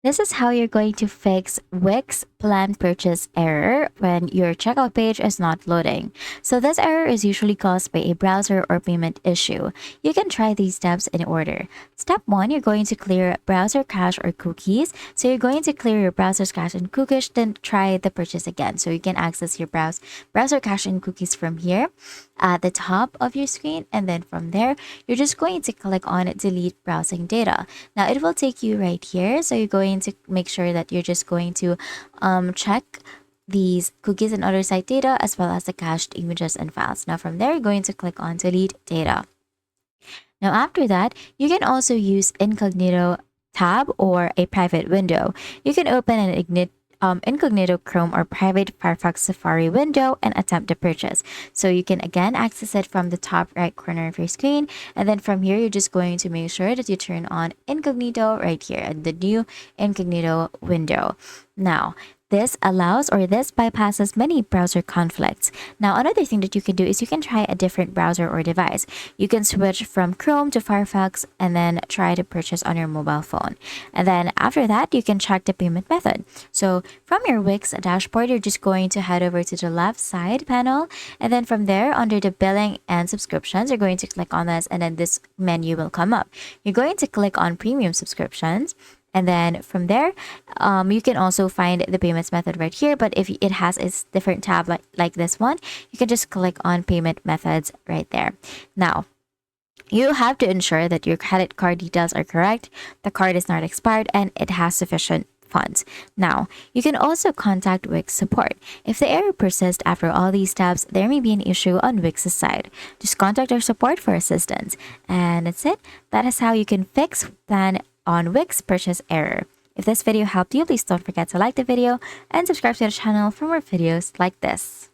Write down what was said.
This is how you're going to fix Wix plan purchase error when your checkout page is not loading. So this error is usually caused by a browser or payment issue. You can try these steps in order. Step 1, you're going to clear browser cache or cookies. So you're going to clear your browser's cache and cookies, then try the purchase again. So you can access your browser cache and cookies from here at the top of your screen, and then from there you're just going to click on delete browsing data. Now it will take you right here, so you're going to make sure that you're just going to check these cookies and other site data as well as the cached images and files. Now from there you're going to click on delete data. Now after that, you can also use incognito tab or a private window. You can open an incognito Chrome or private Firefox Safari window and attempt the purchase. So you can again access it from the top right corner of your screen. And then from here, you're just going to make sure that you turn on incognito right here at the new incognito window. Now, this allows or this bypasses many browser conflicts. Now, another thing that you can do is you can try a different browser or device. You can switch from Chrome to Firefox and then try to purchase on your mobile phone. And then after that, you can check the payment method. So from your Wix dashboard, you're just going to head over to the left side panel. And then from there, under the billing and subscriptions, you're going to click on this and then this menu will come up. You're going to click on premium subscriptions. And then from there, you can also find the payments method right here. But if it has a different tab like this one, you can just click on payment methods right there. Now, you have to ensure that your credit card details are correct, the card is not expired, and it has sufficient funds. Now, you can also contact Wix support. If the error persists after all these steps, there may be an issue on Wix's side. Just contact our support for assistance. And that's it. That is how you can fix plan on Wix purchase error. If this video helped you, please don't forget to like the video and subscribe to the channel for more videos like this.